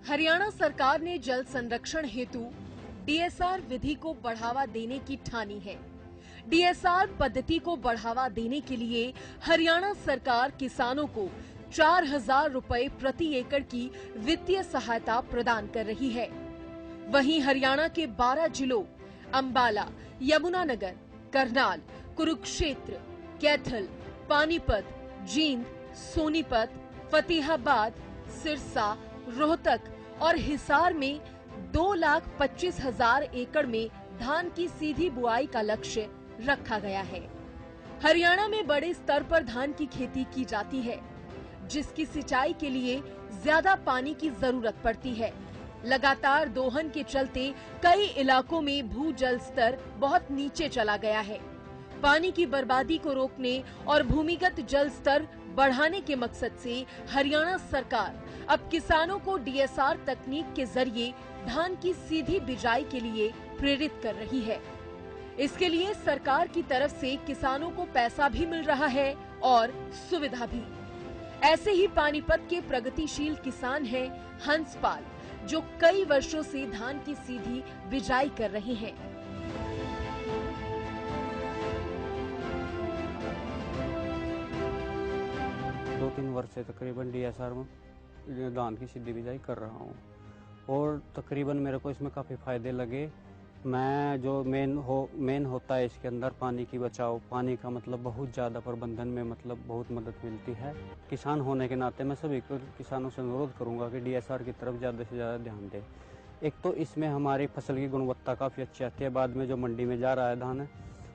हरियाणा सरकार ने जल संरक्षण हेतु डीएसआर विधि को बढ़ावा देने की ठानी है। डीएसआर पद्धति को बढ़ावा देने के लिए हरियाणा सरकार किसानों को 4,000 रुपए प्रति एकड़ की वित्तीय सहायता प्रदान कर रही है। वहीं हरियाणा के 12 जिलों अंबाला, यमुनानगर, करनाल, कुरुक्षेत्र, कैथल, पानीपत, जींद, सोनीपत, फतेहाबाद, सिरसा, रोहतक और हिसार में 2,25,000 एकड़ में धान की सीधी बुआई का लक्ष्य रखा गया है। हरियाणा में बड़े स्तर पर धान की खेती की जाती है, जिसकी सिंचाई के लिए ज्यादा पानी की जरूरत पड़ती है। लगातार दोहन के चलते कई इलाकों में भूजल स्तर बहुत नीचे चला गया है। पानी की बर्बादी को रोकने और भूमिगत जल स्तर बढ़ाने के मकसद से हरियाणा सरकार अब किसानों को डीएसआर तकनीक के जरिए धान की सीधी बिजाई के लिए प्रेरित कर रही है। इसके लिए सरकार की तरफ से किसानों को पैसा भी मिल रहा है और सुविधा भी। ऐसे ही पानीपत के प्रगतिशील किसान हैं हंसपाल, जो कई वर्षों से धान की सीधी बिजाई कर रहे हैं। 2-3 वर्ष से तकरीबन डीएसआर में धान की सीधी बिजाई कर रहा हूँ और तकरीबन मेरे को इसमें काफ़ी फायदे लगे। मैं जो मेन होता है इसके अंदर पानी की बचाव, पानी का मतलब बहुत ज़्यादा प्रबंधन में मतलब बहुत मदद मिलती है। किसान होने के नाते मैं सभी किसानों से अनुरोध करूँगा कि डीएसआर की तरफ ज़्यादा से ज़्यादा ध्यान दें। एक तो इसमें हमारी फसल की गुणवत्ता काफ़ी अच्छी आती है बाद में जो मंडी में जा रहा है धान,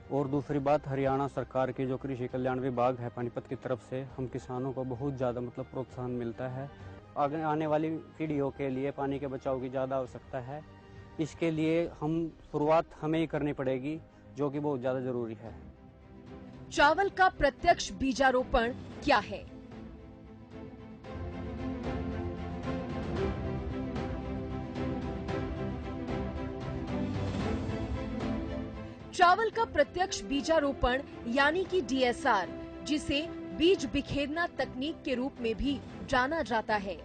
और दूसरी बात हरियाणा सरकार की जो कृषि कल्याण विभाग है पानीपत की तरफ से हम किसानों को बहुत ज़्यादा मतलब प्रोत्साहन मिलता है। आगे आने वाली पीढ़ियों के लिए पानी के बचाव की ज़्यादा आवश्यकता है। इसके लिए शुरुआत हमें ही करनी पड़ेगी, जो कि बहुत ज़्यादा जरूरी है। चावल का प्रत्यक्ष बीजारोपण क्या है? चावल का प्रत्यक्ष बीजारोपण यानी कि डीएसआर, जिसे बीज बिखेरना तकनीक के रूप में भी जाना जाता है,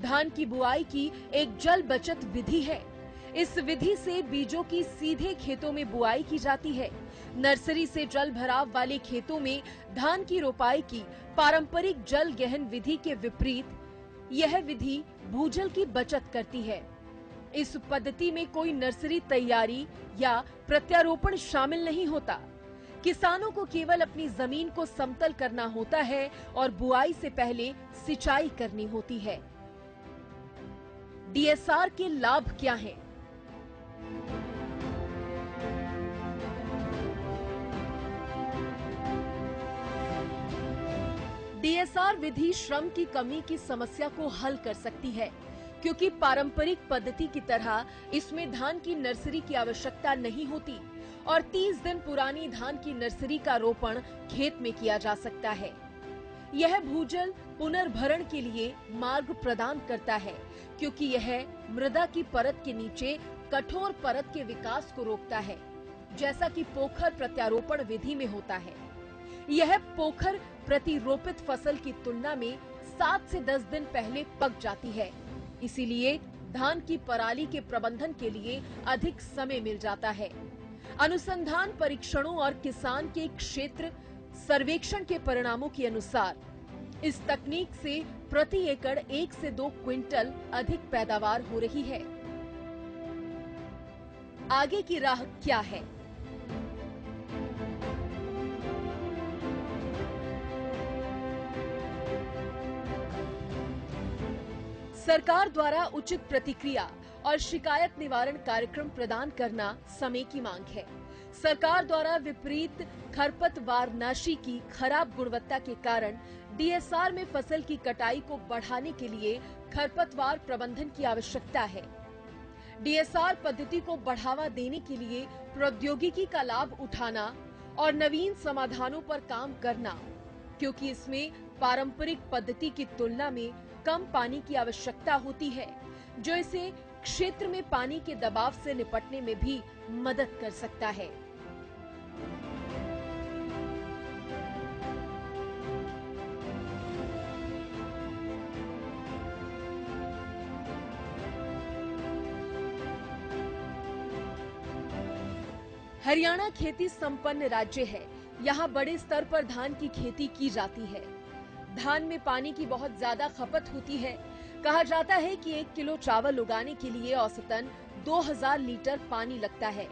धान की बुआई की एक जल बचत विधि है। इस विधि से बीजों की सीधे खेतों में बुआई की जाती है। नर्सरी से जल भराव वाले खेतों में धान की रोपाई की पारंपरिक जल गहन विधि के विपरीत यह विधि भूजल की बचत करती है। इस पद्धति में कोई नर्सरी तैयारी या प्रत्यारोपण शामिल नहीं होता। किसानों को केवल अपनी जमीन को समतल करना होता है और बुआई से पहले सिंचाई करनी होती है। डीएसआर के लाभ क्या हैं? डीएसआर विधि श्रम की कमी की समस्या को हल कर सकती है, क्योंकि पारंपरिक पद्धति की तरह इसमें धान की नर्सरी की आवश्यकता नहीं होती और 30 दिन पुरानी धान की नर्सरी का रोपण खेत में किया जा सकता है। यह भूजल पुनर्भरण के लिए मार्ग प्रदान करता है, क्योंकि यह मृदा की परत के नीचे कठोर परत के विकास को रोकता है, जैसा कि पोखर प्रत्यारोपण विधि में होता है। यह पोखर प्रतिरोपित फसल की तुलना में 7 से 10 दिन पहले पक जाती है, इसीलिए धान की पराली के प्रबंधन के लिए अधिक समय मिल जाता है। अनुसंधान परीक्षणों और किसान के क्षेत्र सर्वेक्षण के परिणामों के अनुसार इस तकनीक से प्रति एकड़ 1 से 2 क्विंटल अधिक पैदावार हो रही है। आगे की राह क्या है? सरकार द्वारा उचित प्रतिक्रिया और शिकायत निवारण कार्यक्रम प्रदान करना समय की मांग है। सरकार द्वारा विपरीत खरपतवारनाशी की खराब गुणवत्ता के कारण डीएसआर में फसल की कटाई को बढ़ाने के लिए खरपतवार प्रबंधन की आवश्यकता है। डीएसआर पद्धति को बढ़ावा देने के लिए प्रौद्योगिकी का लाभ उठाना और नवीन समाधानों पर काम करना, क्योंकि इसमें पारंपरिक पद्धति की तुलना में कम पानी की आवश्यकता होती है, जो इसे क्षेत्र में पानी के दबाव से निपटने में भी मदद कर सकता है। हरियाणा खेती संपन्न राज्य है। यहाँ बड़े स्तर पर धान की खेती की जाती है। धान में पानी की बहुत ज्यादा खपत होती है। कहा जाता है कि 1 किलो चावल उगाने के लिए औसतन 2000 लीटर पानी लगता है,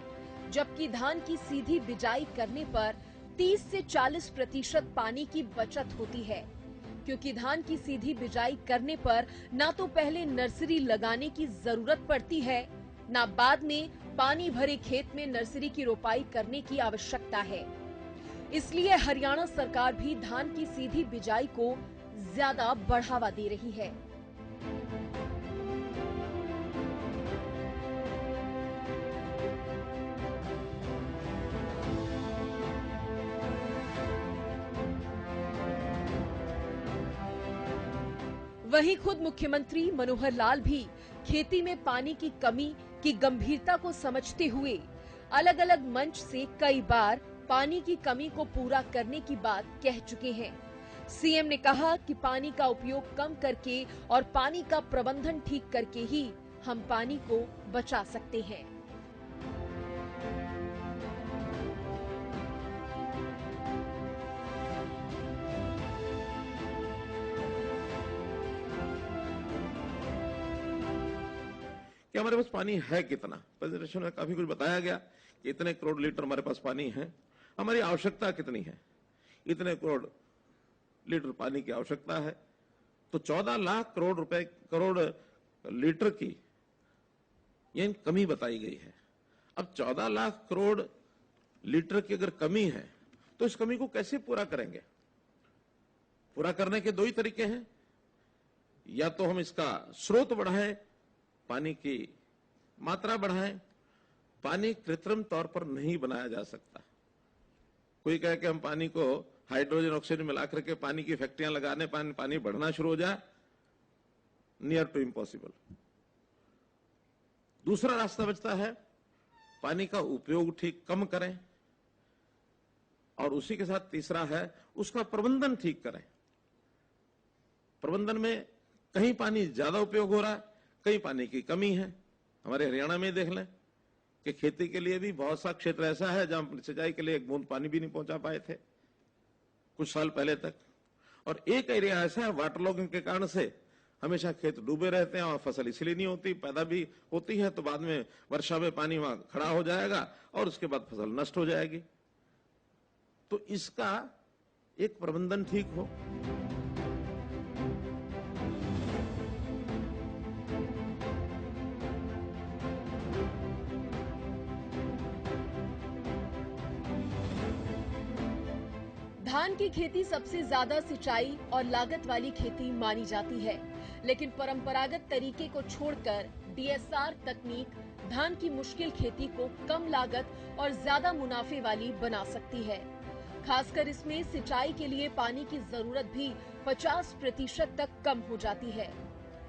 जबकि धान की सीधी बिजाई करने पर 30 से 40% पानी की बचत होती है, क्योंकि धान की सीधी बिजाई करने पर ना तो पहले नर्सरी लगाने की जरूरत पड़ती है, ना बाद में पानी भरे खेत में नर्सरी की रोपाई करने की आवश्यकता है। इसलिए हरियाणा सरकार भी धान की सीधी बिजाई को ज्यादा बढ़ावा दे रही है। वहीं खुद मुख्यमंत्री मनोहर लाल भी खेती में पानी की कमी की गंभीरता को समझते हुए अलग अलग मंच से कई बार पानी की कमी को पूरा करने की बात कह चुके हैं। सीएम ने कहा कि पानी का उपयोग कम करके और पानी का प्रबंधन ठीक करके ही हम पानी को बचा सकते हैं। कि हमारे पास पानी है कितना। प्रेजेंटेशन में काफी कुछ बताया गया कि इतने करोड़ लीटर हमारे पास पानी है, हमारी आवश्यकता कितनी है, इतने करोड़ लीटर पानी की आवश्यकता है, तो 14 लाख करोड़ लीटर की ये कमी बताई गई है। अब 14 लाख करोड़ लीटर की अगर कमी है तो इस कमी को कैसे पूरा करेंगे? पूरा करने के दो ही तरीके हैं, या तो हम इसका स्रोत बढ़ाएं, पानी की मात्रा बढ़ाएं। पानी कृत्रिम तौर पर नहीं बनाया जा सकता। कोई कहे कि हम पानी को हाइड्रोजन ऑक्सीजन मिलाकर के पानी की फैक्ट्रियां लगाने पानी बढ़ना शुरू हो जाए, नियर टू इम्पॉसिबल। दूसरा रास्ता बचता है, पानी का उपयोग ठीक कम करें, और उसी के साथ तीसरा है उसका प्रबंधन ठीक करें। प्रबंधन में कहीं पानी ज्यादा उपयोग हो रहा है, कहीं पानी की कमी है। हमारे हरियाणा में देख लें कि खेती के लिए भी बहुत सा क्षेत्र ऐसा है जहां सिंचाई के लिए एक बूंद पानी भी नहीं पहुंचा पाए थे कुछ साल पहले तक, और एक एरिया ऐसा है वाटर लॉगिंग के कारण से हमेशा खेत डूबे रहते हैं और फसल इसलिए नहीं होती, पैदा भी होती है तो बाद में वर्षा में पानी वहां खड़ा हो जाएगा और उसके बाद फसल नष्ट हो जाएगी। तो इसका एक प्रबंधन ठीक हो। धान की खेती सबसे ज्यादा सिंचाई और लागत वाली खेती मानी जाती है, लेकिन परंपरागत तरीके को छोड़कर डीएसआर तकनीक धान की मुश्किल खेती को कम लागत और ज्यादा मुनाफे वाली बना सकती है। खासकर इसमें सिंचाई के लिए पानी की जरूरत भी 50% तक कम हो जाती है।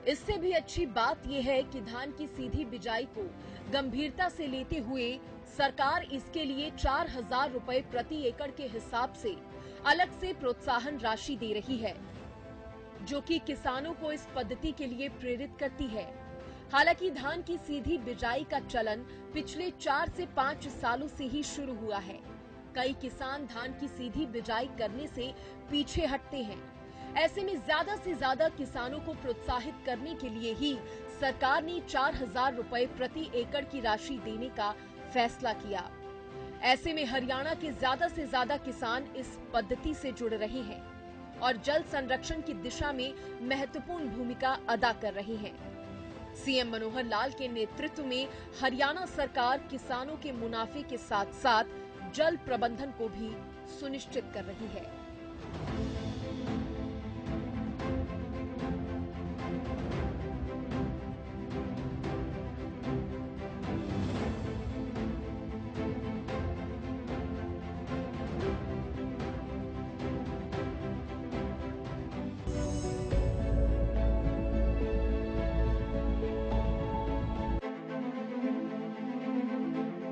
इससे भी अच्छी बात यह है कि धान की सीधी बिजाई को गंभीरता से लेते हुए सरकार इसके लिए 4000 रुपए प्रति एकड़ के हिसाब से अलग से प्रोत्साहन राशि दे रही है, जो कि किसानों को इस पद्धति के लिए प्रेरित करती है। हालांकि धान की सीधी बिजाई का चलन पिछले 4 से 5 सालों से ही शुरू हुआ है। कई किसान धान की सीधी बिजाई करने से पीछे हटते हैं। ऐसे में ज्यादा से ज्यादा किसानों को प्रोत्साहित करने के लिए ही सरकार ने 4000 रुपए प्रति एकड़ की राशि देने का फैसला किया। ऐसे में हरियाणा के ज्यादा से ज्यादा किसान इस पद्धति से जुड़ रहे हैं और जल संरक्षण की दिशा में महत्वपूर्ण भूमिका अदा कर रहे हैं। सीएम मनोहर लाल के नेतृत्व में हरियाणा सरकार किसानों के मुनाफे के साथ साथ जल प्रबंधन को भी सुनिश्चित कर रही है।